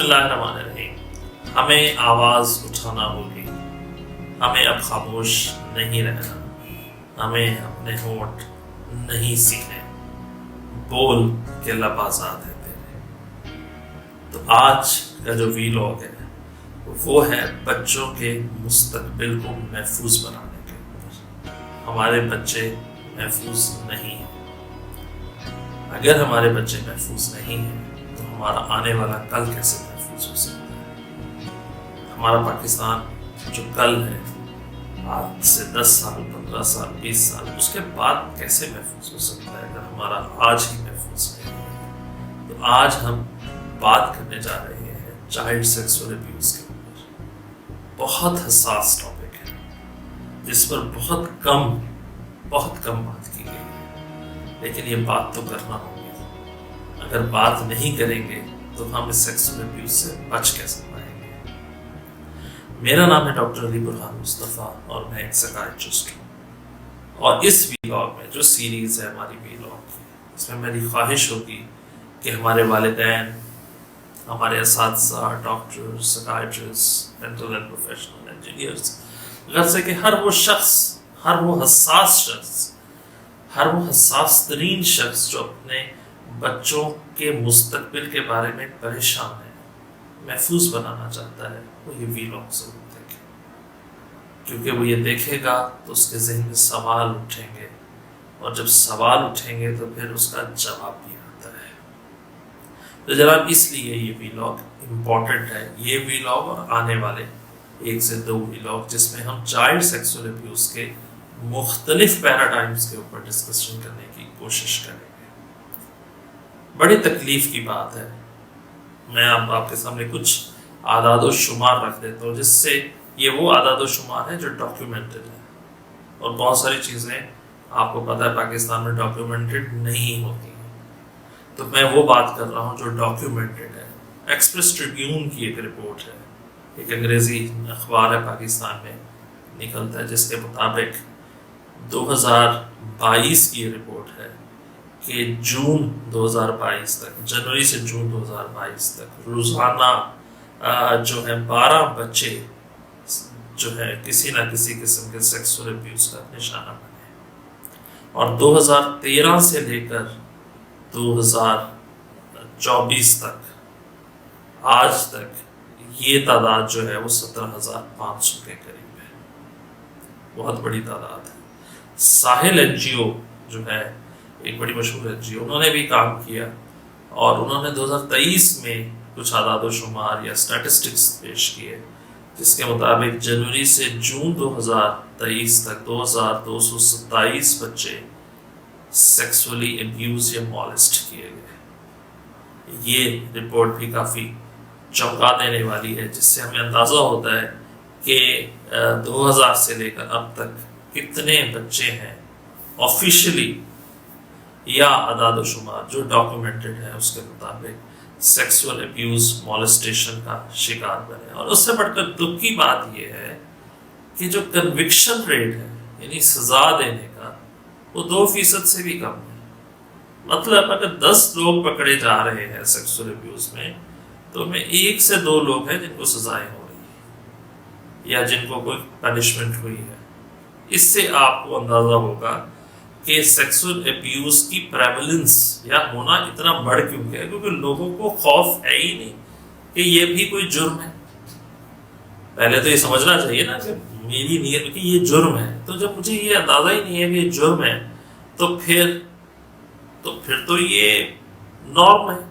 اللہ الرحمن الرحیم. ہمیں آواز اٹھانا ہوگی. ہمیں اب خاموش نہیں رہنا. ہمیں اپنے ہونٹ نہیں سینے. بول کے لب آزاد ہے تیرے. تو آج کا جو ویلاگ ہے وہ ہے بچوں کے مستقبل کو محفوظ بنانے کے اوپر. ہمارے بچے محفوظ نہیں ہیں. اگر ہمارے بچے محفوظ نہیں ہیں تو ہمارا آنے والا کل کیسے محفوظ ہو سکتا ہے؟ ہمارا پاکستان جو کل ہے، آج سے 10 سال 15 سال 20 سال اس کے بعد کیسے محفوظ ہو سکتا ہے اگر ہمارا آج ہی محفوظ نہیں ہے؟ تو آج ہم بات کرنے جا رہے ہیں چائلڈ سیکسول ابیوز کے اوپر. بہت حساس ٹاپک ہے جس پر بہت کم بات کی گئی ہے، لیکن یہ بات تو کرنا ہوگی. اگر بات نہیں کریں گے تو ہم اس سیکسول ابیوز سے بچ کیسے پائیں گے؟ میرا نام ہے ڈاکٹر علی برہان مصطفیٰ اور میں ایک سائیکیٹرسٹ ہوں. اور اس ویلاگ میں جو سیریز ہے ہماری ویلاگ کی، اس میں میری خواہش ہوگی کہ ہمارے والدین، ہمارے اساتذہ، doctor, psychiatrist, mental health professional, engineers, غرض کہ ہر وہ شخص، ہر وہ حساس ترین شخص جو اپنے بچوں کے مستقبل کے بارے میں پریشان ہے، محفوظ بنانا چاہتا ہے، وہ یہ ویلاگ ضرور دیکھے. کیونکہ وہ یہ دیکھے گا تو اس کے ذہن میں سوال اٹھیں گے، اور جب سوال اٹھیں گے تو پھر اس کا جواب بھی آتا ہے. تو جناب اس لیے یہ ویلاگ امپورٹنٹ ہے. یہ ویلاگ اور آنے والے 1 سے 2 ویلاگ جس میں ہم چائلڈ سیکسول ابیوز کے مختلف پیراڈائمز کے اوپر ڈسکشن کرنے کی کوشش کریں گے. بڑی تکلیف کی بات ہے. میں آپ کے سامنے کچھ اعداد و شمار رکھ دیتا ہوں، جس سے یہ وہ اعداد و شمار ہیں جو ڈاکیومنٹڈ ہیں. اور بہت ساری چیزیں آپ کو پتہ ہے پاکستان میں ڈاکیومنٹڈ نہیں ہوتی ہیں، تو میں وہ بات کر رہا ہوں جو ڈاکیومنٹڈ ہے. ایکسپریس ٹریبیون کی ایک رپورٹ ہے، ایک انگریزی اخبار ہے پاکستان میں نکلتا ہے، جس کے مطابق 2022 کی یہ رپورٹ ہے کہ جون 2022 تک، جنوری سے جون 2022 تک روزانہ جو ہے 12 بچے جو ہے کسی نہ کسی قسم کے سیکسول ابیوز کا نشانہ بنے. اور 2013 سے لے کر 2024 تک آج تک یہ تعداد جو ہے وہ 17,500 کے قریب ہے. بہت بڑی تعداد ہے. ساحل این جی او جو ہے ایک بڑی مشہور این جی او، انہوں نے بھی کام کیا اور انہوں نے 2023 میں کچھ اعداد و شمار یا اسٹیٹسٹکس پیش کیے، جس کے مطابق جنوری سے جون 2023 تک 2,227 بچے سیکسولی ابیوز یا مولسٹ کیے گئے. یہ رپورٹ بھی کافی چونکا دینے والی ہے، جس سے ہمیں اندازہ ہوتا ہے کہ 2000 سے لے کر اب تک کتنے بچے ہیں آفیشلی یا اعداد و شمار جو ڈاکیومنٹڈ ہے اس کے مطابق سیکسول ابیوز مولسٹیشن کا شکار بنے. اور اس سے بڑھ کر دکھ کی بات یہ ہے کہ جو کنوکشن ریٹ ہے، یعنی سزا دینے کا، وہ 2% سے بھی کم ہے. مطلب اگر 10 لوگ پکڑے جا رہے ہیں سیکسول ابیوز میں، تو میں 1 سے 2 لوگ ہیں جن کو سزائیں ہو رہی ہیں یا جن کو کوئی پنشمنٹ ہوئی ہے. اس سے آپ کو اندازہ ہوگا کہ سیکسول ابیوز کی پریولنس یا ہونا اتنا بڑھ کیوں گیا، کیونکہ لوگوں کو خوف ہے ہی نہیں کہ یہ بھی کوئی جرم ہے. پہلے تو یہ سمجھنا چاہیے نا کہ میری نیت کہ یہ جرم ہے. تو جب مجھے یہ اندازہ ہی نہیں ہے کہ یہ جرم ہے، تو پھر تو یہ نارم ہے.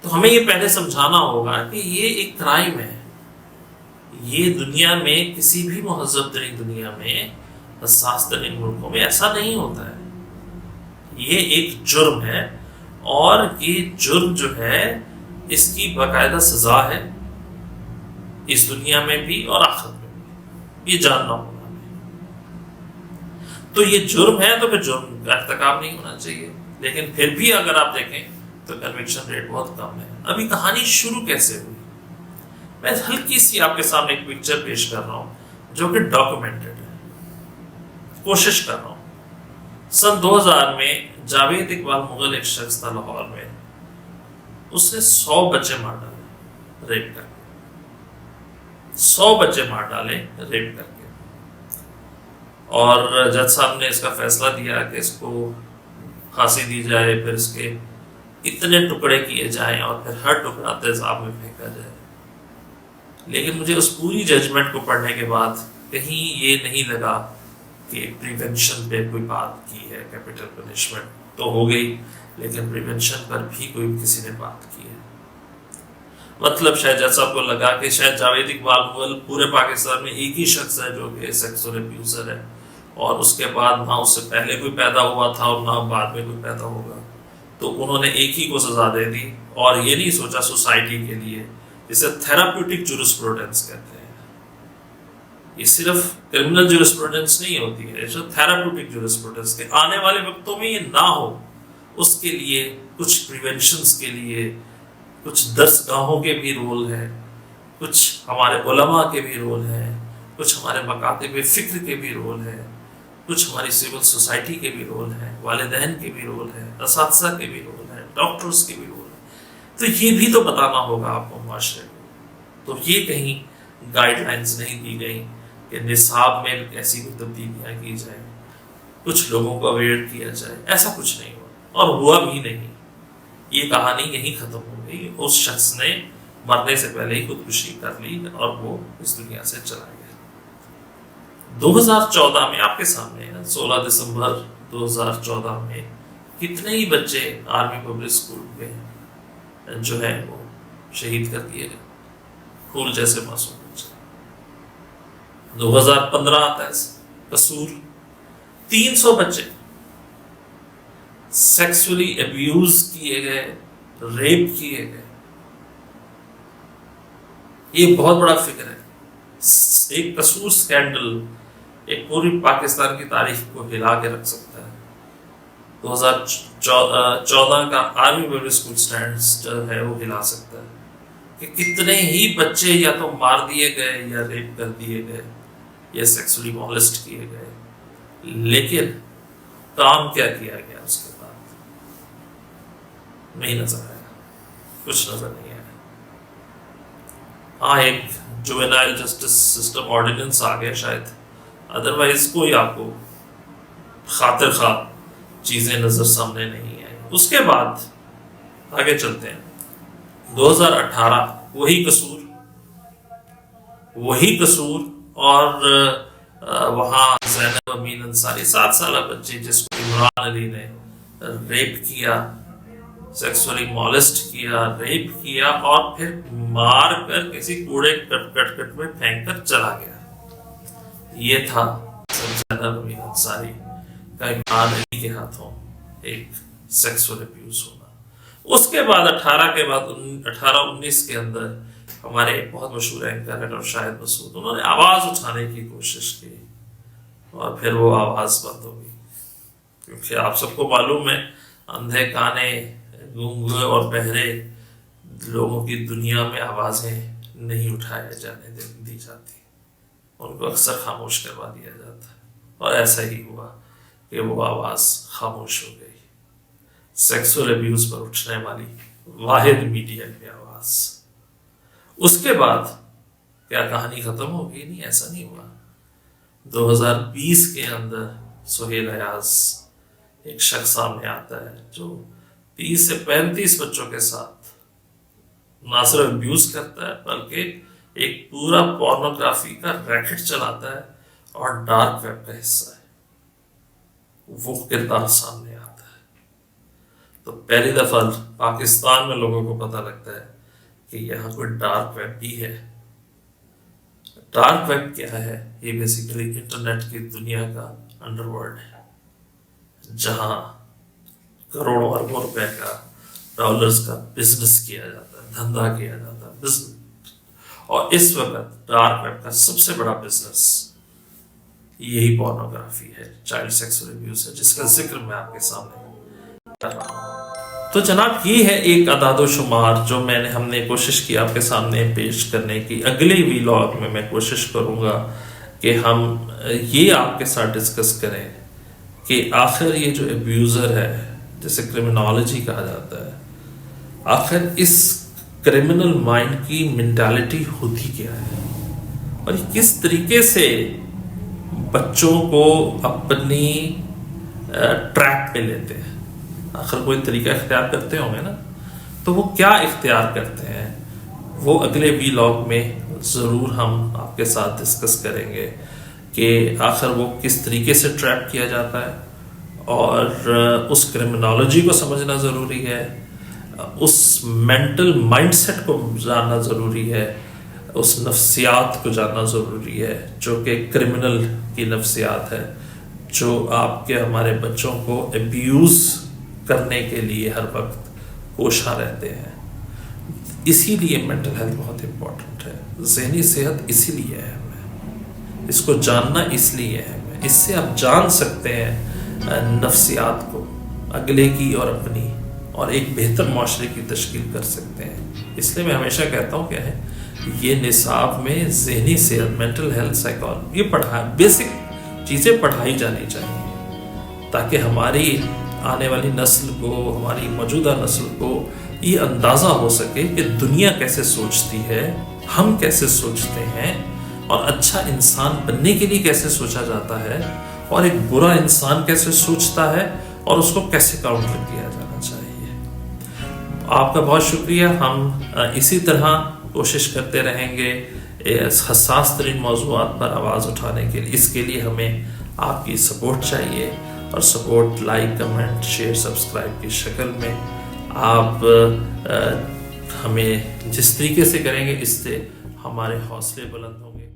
تو ہمیں یہ پہلے سمجھانا ہوگا کہ یہ ایک کرائم ہے. یہ دنیا میں کسی بھی مہذب ترین دنیا میں، حساس ترین ملکوں میں ایسا نہیں ہوتا ہے. یہ ایک جرم ہے، اور یہ جرم جو ہے اس کی باقاعدہ سزا ہے، اس دنیا میں بھی اور آخرت میں بھی. یہ جاننا ہوگا. تو یہ جرم ہے تو پھر جرم کا ارتکاب نہیں ہونا چاہیے. لیکن پھر بھی اگر آپ دیکھیں تو کنوکشن ریٹ بہت کم ہے. ابھی کہانی شروع کیسے ہوئی؟ میں ہلکی سی آپ کے سامنے ایک پکچر پیش کر رہا ہوں جو کہ ڈاکیومنٹڈ ہے. کوشش کر رہا ہوں. سن 2000 میں جاوید اقبال مغل ایک شخص تھا لاہور میں. اس نے 100 بچے مار ڈالے. ریپ کر کے، 100 بچے مار ڈالے ریپ کر کے. اور جج صاحب نے اس کا فیصلہ دیا کہ اس کو پھانسی دی جائے، پھر اس کے اتنے ٹکڑے کیے جائیں اور پھر ہر ٹکڑا تیزاب میں پھینکا جائے. لیکن مجھے اس پوری ججمنٹ کو پڑھنے کے بعد کہیں یہ نہیں لگا کہ پریونشن پہ کوئی بات کی ہے. کیپٹل پنشمنٹ تو ہو گئی، لیکن پریونشن پر بھی کوئی کسی نے بات کی ہے. مطلب شاید جج صاحب کو لگا کہ شاید جاوید اقبال مغل پورے پاکستان میں ایک ہی شخص ہے جو کہ سیکسول ابیوزر ہے، اور اس کے بعد نہ اس سے پہلے کوئی پیدا ہوا تھا اور نہ بعد میں کوئی پیدا ہوگا، تو انہوں نے ایک ہی کو سزا دے دی. اور یہ نہیں سوچا سوسائٹی کے لیے، جسے تھراپیوٹک جورسپروڈنس کہتے ہیں. یہ صرف کرمنل جورسپروڈنس نہیں ہوتی ہے، تھراپیوٹک جورسپروڈنس کے آنے والے وقتوں میں یہ نہ ہو، اس کے لیے کچھ پریونشنز کے لیے کچھ درس گاہوں کے بھی رول ہیں، کچھ ہمارے علماء کے بھی رول ہیں، کچھ ہمارے مکاتب فکر کے بھی رول ہیں، کچھ ہماری سول سوسائٹی کے بھی رول ہیں، والدین کے بھی رول ہیں، اساتذہ کے بھی رول ہیں، ڈاکٹرز کے بھی رول ہیں. تو یہ بھی تو بتانا ہوگا آپ کو معاشرے کو. تو یہ کہیں گائیڈ لائنز نہیں دی گئی کہ نصاب میں ایسی کوئی تبدیلیاں کی جائیں، کچھ لوگوں کو اویئر کیا جائے. ایسا کچھ نہیں ہوا اور ہوا بھی نہیں. یہ کہانی یہیں ختم ہو گئی. اس شخص نے مرنے سے پہلے ہی خودکشی کر لی اور وہ اس دنیا سے چلا گیا. 2014 میں آپ کے سامنے 16 دسمبر 2014 میں کتنے ہی بچے آرمی پبلک اسکول میں جو ہے وہ شہید کر دیے گئے، پھول جیسے معصوم بچے. 2015 آتا ہے قصور، 300 بچے سیکسولی ابیوز کیے گئے، ریپ کیے گئے. یہ بہت بڑا فکر ہے. ایک قصور سکینڈل ایک پوری پاکستان کی تاریخ کو ہلا کے رکھ سکتا ہے. 2014 کا آرمی پبلک اسکول سٹینڈرڈز جو ہے وہ ہلا سکتا ہے کہ کتنے ہی بچے یا تو مار دیے گئے یا ریپ کر دیے گئے یا سیکسولی مولسٹ کیے گئے. لیکن کام کیا کیا گیا اس کے بعد نہیں نظر آیا، کچھ نظر نہیں آیا. ہاں ایک جوینائل جسٹس سسٹم آرڈیننس آ گیا شاید، ادروائز کوئی آپ کو خاطر خواہ چیزیں نظر سامنے نہیں آئی. اس کے بعد آگے چلتے ہیں. 2018 وہی قصور اور وہاں زینب امین انصاری 7 سالہ بچی جس کو عمران علی نے ریپ کیا، سیکسولی مولسٹ کیا، ریپ کیا اور پھر مار کر کسی کوڑے کٹ میں پھینک کر چلا گیا. یہ تھا زینب امین انصاری کا عمران علی کے ہاتھوں ایک سیکسول ابیوز ہونا. اس کے بعد 18-19 کے اندر ہمارے ایک بہت مشہور اینکر ہیں اور شاہد مسعود، انہوں نے آواز اٹھانے کی کوشش کی اور پھر وہ آواز بند ہو گئی. کیونکہ آپ سب کو معلوم ہے اندھے کانے گونگے اور بہرے لوگوں کی دنیا میں آوازیں نہیں اٹھائے جانے دی جاتی، ان کو اکثر خاموش کروا دیا جاتا ہے. اور ایسا ہی ہوا کہ وہ آواز خاموش ہو گئی. سیکسول ابیوز پر اٹھنے والی واحد میڈیا کی آواز. اس کے بعد کیا کہانی ختم ہو گئی؟ نہیں، ایسا نہیں ہوا. 2020 کے اندر سہیل ایاز ایک شخص سامنے آتا ہے جو 30 سے 35 بچوں کے ساتھ نہ صرف ابیوز کرتا ہے بلکہ ایک پورا پورنوگرافی کا ریکٹ چلاتا ہے اور ڈارک ویب کا حصہ ہے. وہ کردار سامنے آتا ہے تو پہلی دفعہ پاکستان میں لوگوں کو پتہ لگتا ہے کہ یہاں کوئی ڈارک ویب بھی ہے. ڈارک ویب کیا ہے؟ یہ بیسیکلی انٹرنیٹ کی دنیا کا انڈر ورلڈ ہے جہاں کروڑوں اربوں روپے کا ڈالرز کا بزنس کیا جاتا ہے، دھندا کیا جاتا ہے، بزنس. اور اس وقت ڈارک ویب کا سب سے بڑا بزنس یہی پورنوگرافی ہے، چائلڈ سیکسول ابیوز ہے، جس کا ذکر میں آپ کے سامنے کر رہا ہوں. تو جناب یہ ہے ایک اعداد و شمار جو ہم نے کوشش کی آپ کے سامنے پیش کرنے کی. اگلے ویلاگ میں کوشش کروں گا کہ ہم یہ آپ کے ساتھ ڈسکس کریں کہ آخر یہ جو ابیوزر ہے جسے کرمنالوجی کہا جاتا ہے، آخر اس کرمنل مائنڈ کی مینٹالٹی ہوتی کیا ہے اور یہ کس طریقے سے بچوں کو اپنی ٹریک پہ لیتے ہیں. آخر کوئی طریقہ اختیار کرتے ہوں گے نا, تو وہ کیا اختیار کرتے ہیں وہ اگلے ویلاگ میں ضرور ہم آپ کے ساتھ ڈسکس کریں گے کہ آخر وہ کس طریقے سے ٹریپ کیا جاتا ہے, اور اس کرمنالوجی کو سمجھنا ضروری ہے, اس مینٹل مائنڈ سیٹ کو جاننا ضروری ہے, اس نفسیات کو جاننا ضروری ہے جو کہ کرمنل کی نفسیات ہے, جو آپ کے ہمارے بچوں کو ابیوز کرنے کے لیے ہر وقت کوشاں رہتے ہیں. اسی لیے مینٹل ہیلتھ بہت امپورٹنٹ ہے, ذہنی صحت اسی لیے ہے, اس کو جاننا اس لیے ہے. اس سے آپ جان سکتے ہیں نفسیات کو, اگلے کی اور اپنی, اور ایک بہتر معاشرے کی تشکیل کر سکتے ہیں. اس لیے میں ہمیشہ کہتا ہوں کہ یہ نصاب میں ذہنی صحت, مینٹل ہیلتھ, سائیکالوجی, یہ بیسک چیزیں پڑھائی جانی چاہیے تاکہ ہماری آنے والی نسل کو, ہماری موجودہ نسل کو یہ اندازہ ہو سکے کہ دنیا کیسے سوچتی ہے, ہم کیسے سوچتے ہیں, اور اچھا انسان بننے کے لیے کیسے سوچا جاتا ہے, اور ایک برا انسان کیسے سوچتا ہے, اور اس کو کیسے کاؤنٹر کیا جانا چاہیے. آپ کا بہت شکریہ. ہم اسی طرح کوشش کرتے رہیں گے حساس ترین موضوعات پر آواز اٹھانے کے لیے. اس کے لیے ہمیں آپ کی سپورٹ چاہیے, اور support like, comment, share, subscribe کی شکل میں آپ ہمیں جس طریقے سے کریں گے اس سے ہمارے حوصلے بلند ہوں گے.